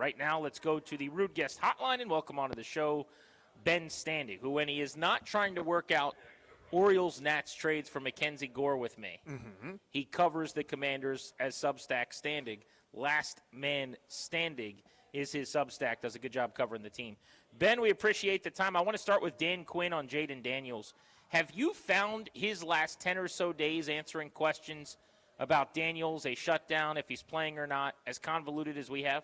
Right now, let's go to the Rude Guest Hotline and welcome onto the show Ben Standig, who, when he is not trying to work out Orioles-Nats trades for Mackenzie Gore with me, he covers the Commanders as Substack Standig. Last Man Standig is his Substack. Does a good job covering the team. Ben, we appreciate the time. I want to start with Dan Quinn on Jayden Daniels. Have you found his last 10 or so days answering questions about Daniels, a shutdown, if he's playing or not, as convoluted as we have?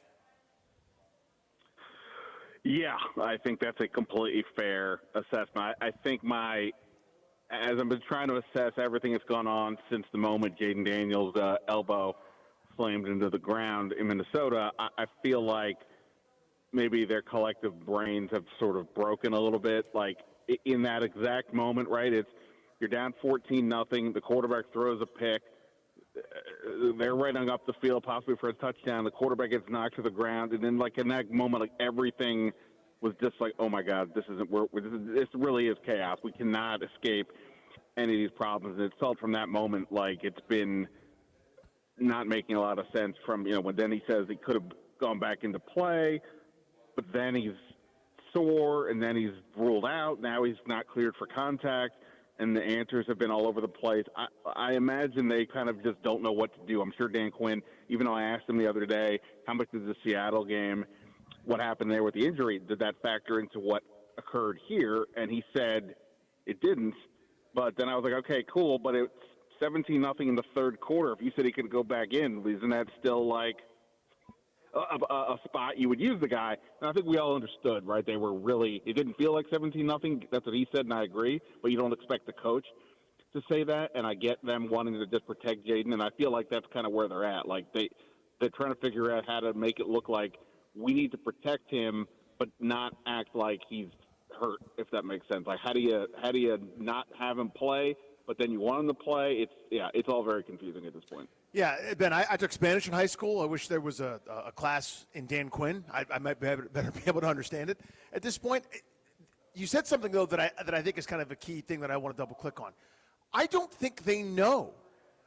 Yeah, I think that's a completely fair assessment. I think as I've been trying to assess everything that's gone on since the moment Jayden Daniels' elbow slammed into the ground in Minnesota, I feel like maybe their collective brains have sort of broken a little bit. Like in that exact moment, right? You're down 14-0. The quarterback throws a pick. They're running up the field, possibly for a touchdown. The quarterback gets knocked to the ground, and then, like in that moment, like everything was just like, "Oh my God, this really is chaos. We cannot escape any of these problems." And it felt from that moment like it's been not making a lot of sense. From when then he says he could have gone back into play, but then he's sore, and then he's ruled out. Now he's not cleared for contact. And the answers have been all over the place. I imagine they kind of just don't know what to do. I'm sure Dan Quinn, even though I asked him the other day, how much did the Seattle game, what happened there with the injury, did that factor into what occurred here? And he said it didn't. But then I was like, okay, cool, but it's 17-0 in the third quarter. If you said he could go back in, isn't that still like a spot you would use the guy? And I think we all understood, right? It didn't feel like 17-0. That's what he said, and I agree. But you don't expect the coach to say that. And I get them wanting to just protect Jayden, and I feel like that's kind of where they're at. Like they're trying to figure out how to make it look like we need to protect him, but not act like he's hurt. If that makes sense. Like how do you not have him play, but then you want him to play? It's all very confusing at this point. Yeah, Ben, I took Spanish in high school. I wish there was a class in Dan Quinn. I might better be able to understand it. At this point, you said something, though, that I think is kind of a key thing that I want to double-click on. I don't think they know.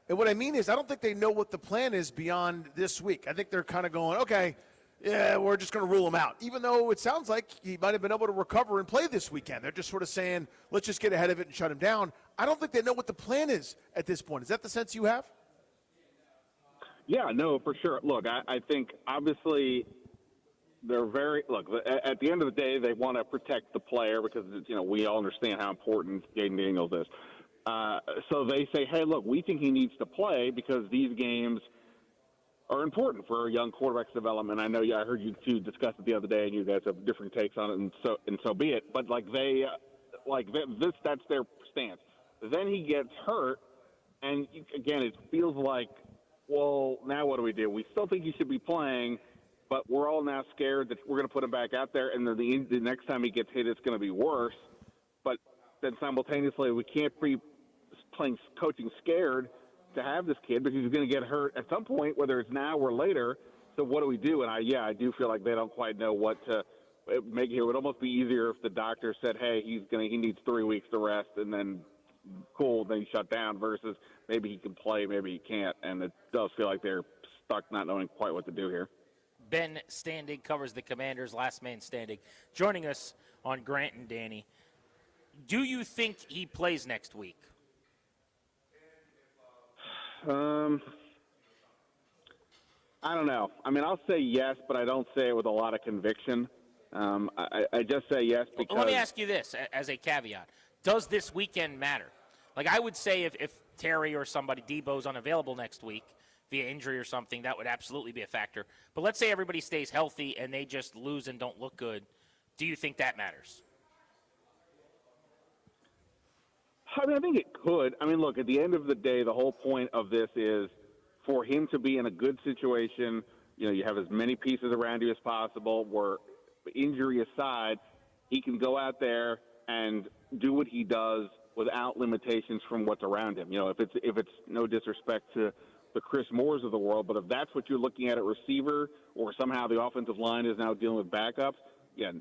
And what I mean is I don't think they know what the plan is beyond this week. I think they're kind of going, okay, yeah, we're just going to rule him out, even though it sounds like he might have been able to recover and play this weekend. They're just sort of saying, let's just get ahead of it and shut him down. I don't think they know what the plan is at this point. Is that the sense you have? Yeah, no, for sure. Look, I think obviously they're at the end of the day, they want to protect the player because, we all understand how important Jayden Daniels is. So they say, hey, look, we think he needs to play because these games are important for a young quarterback's development. I know I heard you two discuss it the other day, and you guys have different takes on it, and so be it. But that's their stance. Then he gets hurt, and again, it feels like, well, now what do? We still think he should be playing, but we're all now scared that we're going to put him back out there, and then the next time he gets hit, it's going to be worse. But then simultaneously, we can't be coaching scared to have this kid because he's going to get hurt at some point, whether it's now or later. So what do we do? And I do feel like they don't quite know what to make. It would almost be easier if the doctor said, hey, he needs 3 weeks to rest, and then cool, then he shut down, versus maybe he can play, maybe he can't. And it does feel like they're stuck not knowing quite what to do here. Ben Standig covers the Commanders, Last Man Standing, joining us on Grant and Danny. Do you think he plays next week? I don't know. I mean, I'll say yes, but I don't say it with a lot of conviction. I just say yes because... Let me ask you this as a caveat. Does this weekend matter? Like, I would say if Terry or somebody, Debo's unavailable next week via injury or something, that would absolutely be a factor. But let's say everybody stays healthy and they just lose and don't look good. Do you think that matters? I mean, I think it could. I mean, look, at the end of the day, the whole point of this is for him to be in a good situation. You have as many pieces around you as possible where, injury aside, he can go out there and do what he does without limitations from what's around him. If it's no disrespect to the Chris Moores of the world, but if that's what you're looking at receiver, or somehow the offensive line is now dealing with backups,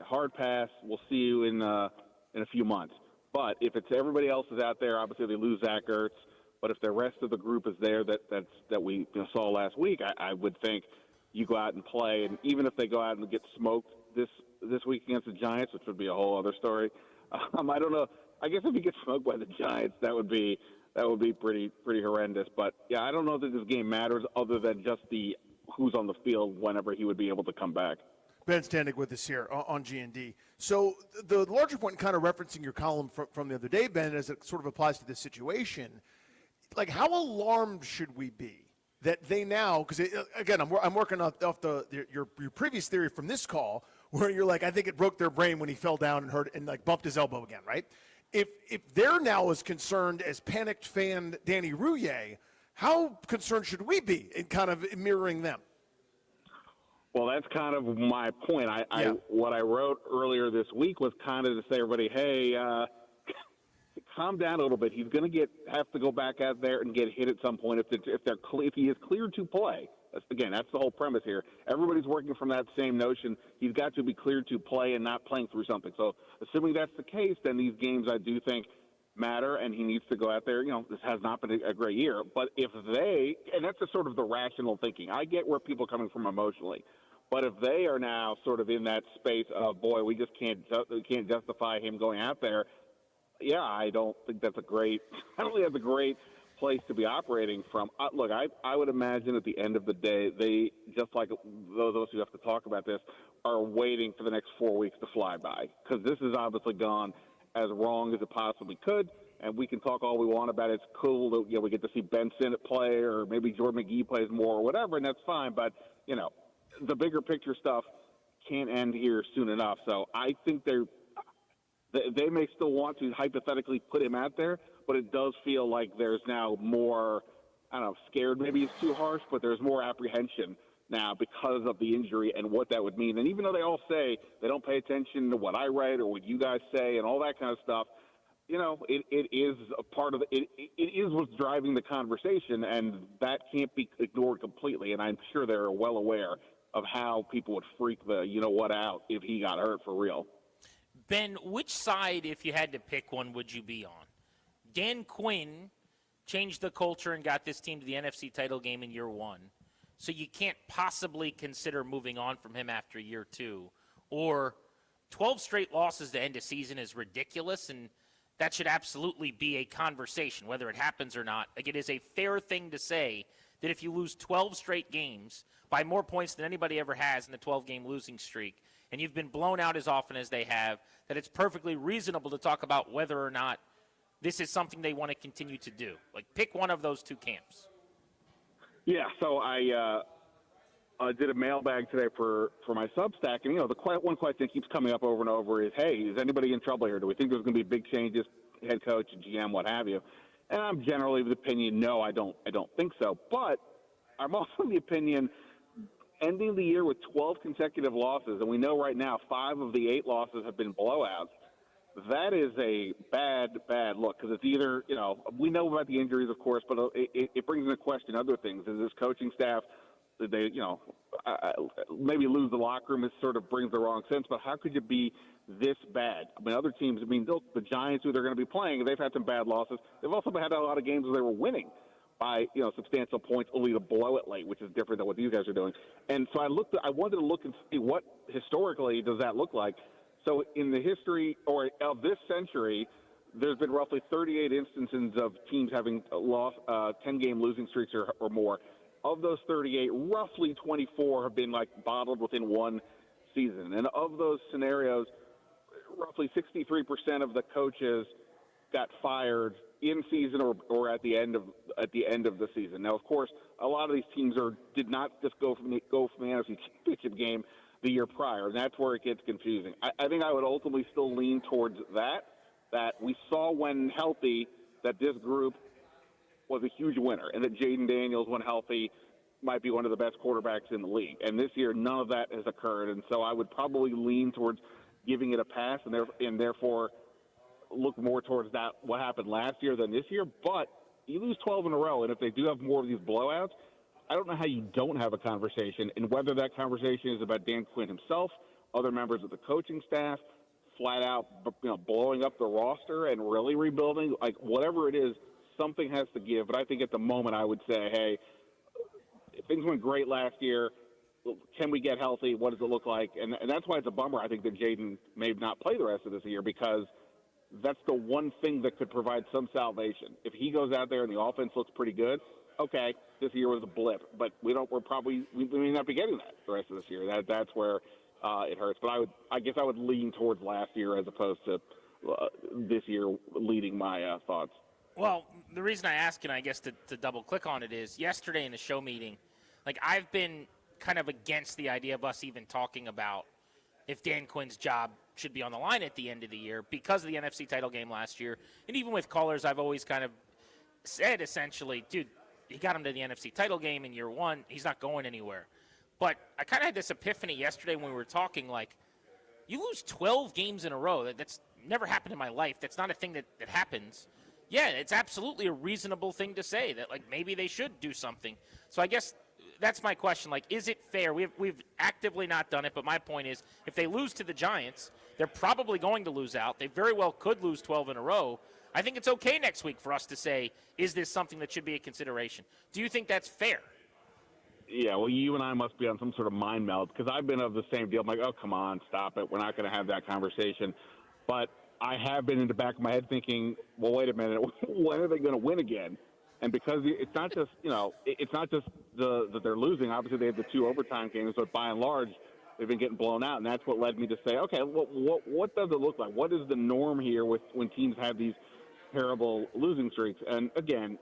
hard pass. We'll see you in a few months. But if it's everybody else is out there, obviously they lose Zach Ertz. But if the rest of the group is there that we saw last week, I would think, you go out and play. And even if they go out and get smoked this week against the Giants, which would be a whole other story, I don't know. I guess if he gets smoked by the Giants, that would be pretty horrendous. But yeah, I don't know that this game matters other than just the who's on the field whenever he would be able to come back. Ben Standig with us here on G&D. So the larger point, kind of referencing your column from the other day, Ben, as it sort of applies to this situation, like how alarmed should we be that they now, because again, I'm working off your previous theory from this call, where you're like, I think it broke their brain when he fell down and hurt and like bumped his elbow again, right? If they're now as concerned as panicked fan Danny Rouillet, how concerned should we be in kind of mirroring them? Well, that's kind of my point. What I wrote earlier this week was kind of to say, everybody, hey, calm down a little bit. He's going to have to go back out there and get hit at some point if he is cleared to play. That's the whole premise here. Everybody's working from that same notion. He's got to be cleared to play and not playing through something. So, assuming that's the case, then these games I do think matter, and he needs to go out there. This has not been a great year, but if and that's the sort of the rational thinking. I get where people are coming from emotionally. But if they are now sort of in that space of, boy, we just can't justify him going out there, yeah, I don't think that's a great place to be operating from. Look, I would imagine at the end of the day, they, just like those of us who have to talk about this, are waiting for the next 4 weeks to fly by, because this has obviously gone as wrong as it possibly could. And we can talk all we want about it. It's cool that we get to see Ben Sinnott play, or maybe Jordan McGee plays more or whatever, and that's fine. But, the bigger picture stuff can't end here soon enough. So I think they may still want to hypothetically put him out there, but it does feel like there's now more, I don't know, scared maybe is too harsh, but there's more apprehension now because of the injury and what that would mean. And even though they all say they don't pay attention to what I write or what you guys say and all that kind of stuff, it is a part of it is what's driving the conversation, and that can't be ignored completely. And I'm sure they're well aware of how people would freak the you-know-what out if he got hurt for real. Ben, which side, if you had to pick one, would you be on? Dan Quinn changed the culture and got this team to the NFC title game in year one, so you can't possibly consider moving on from him after year two. Or 12 straight losses to end a season is ridiculous, and that should absolutely be a conversation, whether it happens or not. Like, it is a fair thing to say that if you lose 12 straight games by more points than anybody ever has in the 12-game losing streak, and you've been blown out as often as they have, that it's perfectly reasonable to talk about whether or not this is something they want to continue to do. Like, pick one of those two camps. Yeah, so I did a mailbag today for my Substack, and one question that keeps coming up over and over is, hey, is anybody in trouble here? Do we think there's going to be big changes, head coach, GM, what have you? And I'm generally of the opinion, no, I don't think so. But I'm also of the opinion, ending the year with 12 consecutive losses, and we know right now 5 of the 8 losses have been blowouts. That is a bad look, because it's either, we know about the injuries, of course, but it brings into question other things. Is this coaching staff, did they, maybe lose the locker room? It sort of brings the wrong sense, but how could you be this bad? I mean, other teams, the Giants, who they're going to be playing, they've had some bad losses. They've also had a lot of games where they were winning by substantial points, only to blow it late, which is different than what these guys are doing. And so I wanted to look and see what historically does that look like. So in the history or of this century, there's been roughly 38 instances of teams having lost 10-game losing streaks or more. Of those 38, roughly 24 have been bottled within one season. And of those scenarios, roughly 63% of the coaches got fired in season or at the end of the season. Now, of course, a lot of these teams did not just go from the NFC Championship game the year prior, and that's where it gets confusing. I think I would ultimately still lean towards that we saw when healthy that this group was a huge winner, and that Jayden Daniels, when healthy, might be one of the best quarterbacks in the league. And this year, none of that has occurred, and so I would probably lean towards giving it a pass, and therefore look more towards that what happened last year than this year. But you lose 12 in a row, and if they do have more of these blowouts, I don't know how you don't have a conversation, and whether that conversation is about Dan Quinn himself, other members of the coaching staff, flat out blowing up the roster and really rebuilding, whatever it is, something has to give. But I think at the moment I would say, hey, things went great last year. can we get healthy? What does it look like? And that's why it's a bummer, I think, that Jayden may not play the rest of this year, because that's the one thing that could provide some salvation. If he goes out there and the offense looks pretty good, okay, this year was a blip, but we may not be getting that the rest of this year. That's where it hurts. But I guess I would lean towards last year as opposed to this year leading my thoughts. Well, the reason I ask, and I guess to double click on it, is yesterday in the show meeting, like, I've been kind of against the idea of us even talking about if Dan Quinn's job should be on the line at the end of the year because of the NFC title game last year. And even with callers, I've always kind of said, essentially, dude, he got him to the NFC title game in year one. He's not going anywhere. But I kind of had this epiphany yesterday when we were talking, like, you lose 12 games in a row. That's never happened in my life. That's not a thing that happens. Yeah, it's absolutely a reasonable thing to say that, like, maybe they should do something. So I guess that's my question. Like, is it fair? We've actively not done it, but my point is, if they lose to the Giants, they're probably going to lose out. They very well could lose 12 in a row. I think it's okay next week for us to say, is this something that should be a consideration? Do you think that's fair? Yeah, well, you and I must be on some sort of mind meld, because I've been of the same deal. I'm like, oh, come on, stop it. We're not going to have that conversation. But I have been in the back of my head thinking, well, wait a minute, when are they going to win again? And because it's not just, it's not just that they're losing. Obviously, they have the 2 overtime games, but by and large, they've been getting blown out. And that's what led me to say, okay, what does it look like? What is the norm here when teams have these terrible losing streaks? And again,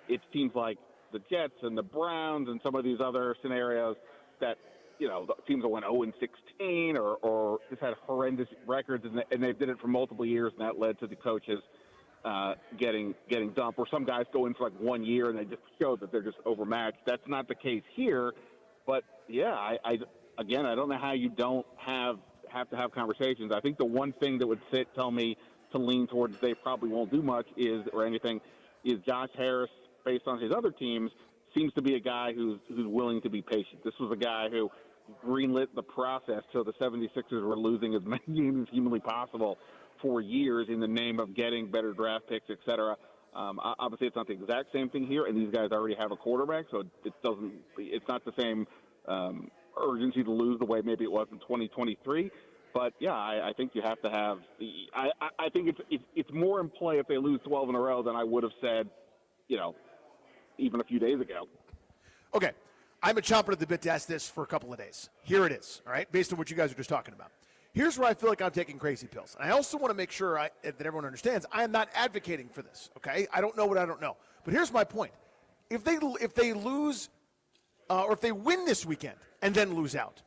it's teams like the Jets and the Browns and some of these other scenarios that, the teams that went 0-16 or just had horrendous records, and they did it for multiple years, and that led to the coaches getting dumped, or some guys go in for like 1 year and they just show that they're just overmatched. That's not the case here. But yeah, I don't know how you don't have to have conversations. I think the one thing that would tell me to lean towards they probably won't do much is Josh Harris, based on his other teams, seems to be a guy who's willing to be patient. This was a guy who greenlit the process so the 76ers were losing as many games as humanly possible for years in the name of getting better draft picks, et cetera. Obviously, it's not the exact same thing here, and these guys already have a quarterback, so it's not the same urgency to lose the way maybe it was in 2023. But yeah, I think you have to have I think it's more in play if they lose 12 in a row than I would have said, even a few days ago. Okay, I'm a chomping at the bit to ask this for a couple of days. Here it is, all right, based on what you guys are just talking about. Here's where I feel like I'm taking crazy pills. And I also want to make sure that everyone understands I am not advocating for this, okay? I don't know what I don't know. But here's my point. If they lose or if they win this weekend and then lose out,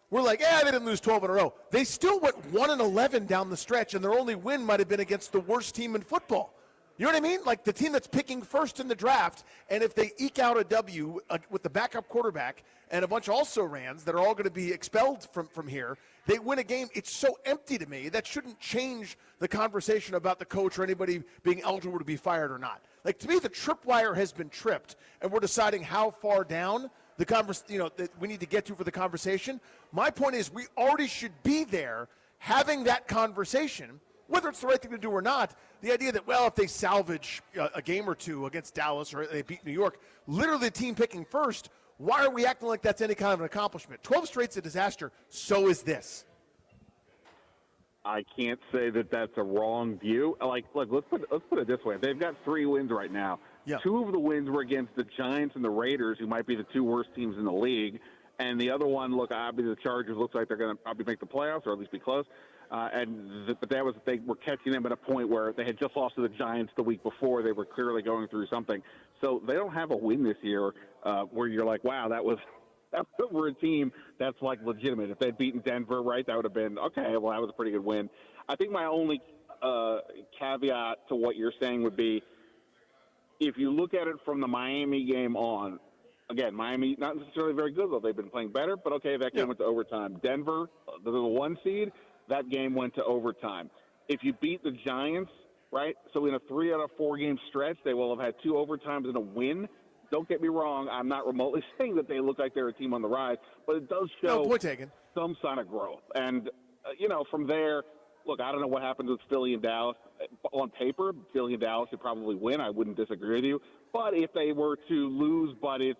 we're like, they didn't lose 12 in a row. They still went 1-11 down the stretch, and their only win might have been against the worst team in football. You know what I mean? Like the team that's picking first in the draft, and if they eke out a W with the backup quarterback and a bunch of also-rans that are all going to be expelled from here, they win a game. It's so empty to me. That shouldn't change the conversation about the coach or anybody being eligible to be fired or not. Like, to me, the tripwire has been tripped, and we're deciding how far down the that we need to get to for the conversation. My point is we already should be there having that conversation, whether it's the right thing to do or not. The idea that, if they salvage a game or two against Dallas or they beat New York, literally the team picking first, why are we acting like that's any kind of an accomplishment? 12 straight's a disaster. So is this. I can't say that that's a wrong view. Like, look, let's put it this way. They've got 3 wins right now. Yeah. 2 of the wins were against the Giants and the Raiders, who might be the 2 worst teams in the league. And the other one, obviously the Chargers looks like they're going to probably make the playoffs or at least be close. But they were catching them at a point where they had just lost to the Giants the week before. They were clearly going through something. So they don't have a win this year where you're like, wow, we're a team that's like legitimate. If they'd beaten Denver, right, that would have been, okay, well, that was a pretty good win. I think my only caveat to what you're saying would be, if you look at it from the Miami game on, again, Miami, not necessarily very good, though. They've been playing better, but okay, that game went to overtime. Denver, the 1 seed, that game went to overtime. If you beat the Giants, right, so in a 3 out of 4 game stretch, they will have had 2 overtimes and a win. Don't get me wrong, I'm not remotely saying that they look like they're a team on the rise, but it does show some sign of growth. And, from there, look, I don't know what happens with Philly and Dallas. On paper, Philly and Dallas should probably win. I wouldn't disagree with you. But if they were to lose, but it's,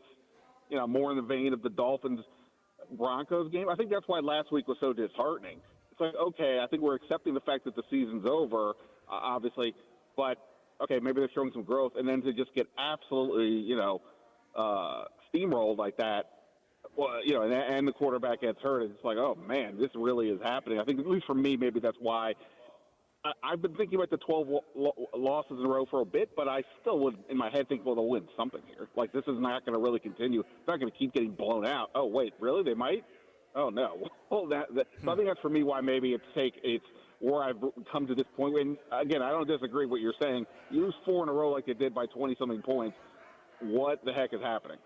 more in the vein of the Dolphins Broncos game. I think that's why last week was so disheartening. It's like, okay, I think we're accepting the fact that the season's over, obviously, but okay, maybe they're showing some growth, and then to just get absolutely, steamrolled like that, well, and the quarterback gets hurt, it's like, oh man, this really is happening. I think at least for me, maybe that's why I've been thinking about the 12 losses in a row for a bit, but I still would, in my head, think, well, they'll win something here. Like, this is not going to really continue. It's not going to keep getting blown out. Oh, wait, really? They might? Oh, no. Well, so I think that's for me why maybe it's where I've come to this point. And, again, I don't disagree with what you're saying. You lose 4 in a row like they did by 20-something points. What the heck is happening?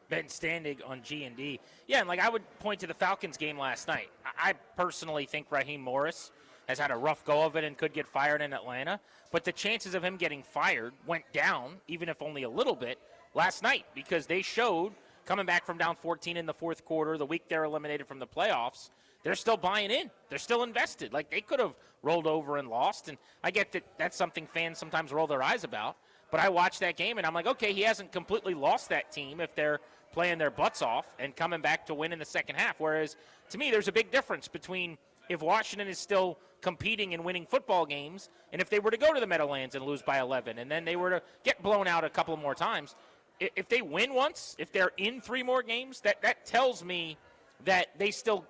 Ben Standig on G&D. Yeah, and I would point to the Falcons game last night. I personally think Raheem Morris has had a rough go of it and could get fired in Atlanta. But the chances of him getting fired went down, even if only a little bit, last night because they showed, coming back from down 14 in the fourth quarter, the week they're eliminated from the playoffs, they're still buying in. They're still invested. They could have rolled over and lost, and I get that that's something fans sometimes roll their eyes about. But I watched that game, and I'm like, okay, he hasn't completely lost that team if they're playing their butts off and coming back to win in the second half. Whereas, to me, there's a big difference between if Washington is still competing and winning football games, and if they were to go to the Meadowlands and lose by 11, and then they were to get blown out a couple more times, if they win once, if they're in 3 more games, that tells me that they still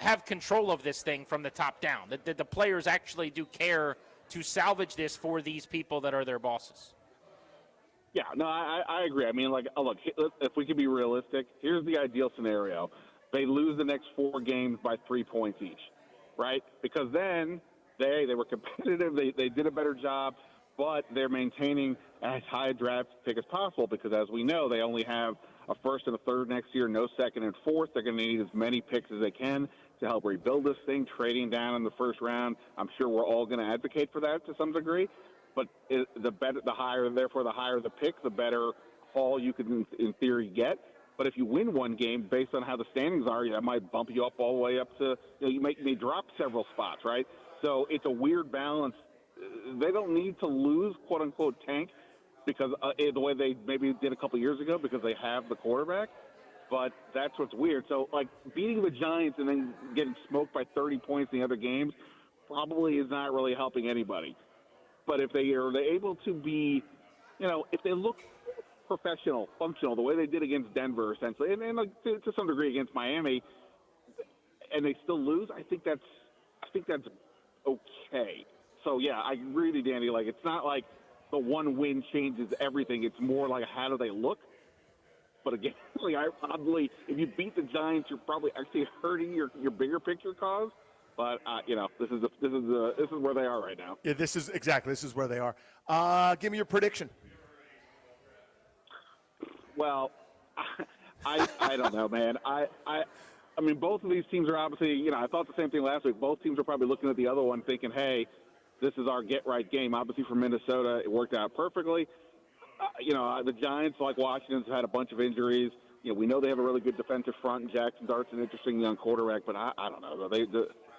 have control of this thing from the top down, that the players actually do care to salvage this for these people that are their bosses. Yeah, no, I agree. I mean, look, if we could be realistic, here's the ideal scenario. They lose the next 4 games by 3 points each, right? Because then they were competitive, they did a better job, but they're maintaining as high a draft pick as possible because, as we know, they only have a first and a third next year, no second and fourth. They're going to need as many picks as they can to help rebuild this thing, trading down in the first round. I'm sure we're all going to advocate for that to some degree. But the higher the pick, the better haul you could, in theory, get. But if you win one game, based on how the standings are, that might bump you up all the way up to, you may drop several spots, right? So it's a weird balance. They don't need to lose, quote unquote, tank, because the way they maybe did a couple years ago, because they have the quarterback. But that's what's weird. So, beating the Giants and then getting smoked by 30 points in the other games probably is not really helping anybody. But if they're able to be, if they look professional, functional, the way they did against Denver, essentially, and to some degree against Miami, and they still lose, I think that's okay. So yeah, I agree with you, Danny. It's not like the one win changes everything. It's more like how do they look. But again, oddly, if you beat the Giants, you're probably actually hurting your bigger picture cause. But this is where they are right now. Yeah, this is where they are. Give me your prediction. Well, I don't know, man. I mean, both of these teams are obviously, I thought the same thing last week. Both teams are probably looking at the other one thinking, hey, this is our get-right game. Obviously, for Minnesota, it worked out perfectly. The Giants, like Washington's, had a bunch of injuries. We know they have a really good defensive front, and Jackson Dart's an interesting young quarterback, but I don't know.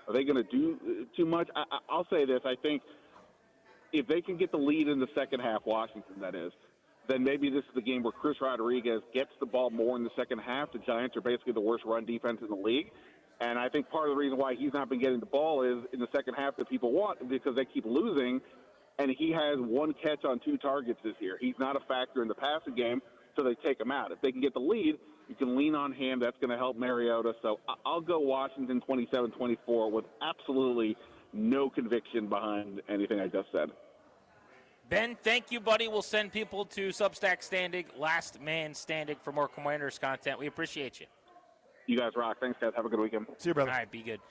Are they going to do too much? I'll say this. I think if they can get the lead in the second half, Washington, that is, then maybe this is the game where Chris Rodriguez gets the ball more in the second half. The Giants are basically the worst run defense in the league. And I think part of the reason why he's not been getting the ball is in the second half that people want because they keep losing. And he has 1 catch on 2 targets this year. He's not a factor in the passing game, so they take him out. If they can get the lead, you can lean on him. That's going to help Mariota. So I'll go Washington 27-24 with absolutely no conviction behind anything I just said. Ben, thank you, buddy. We'll send people to Substack Standig, Last Man Standig, for more Commanders content. We appreciate you. You guys rock. Thanks, guys. Have a good weekend. See you, brother. All right, be good.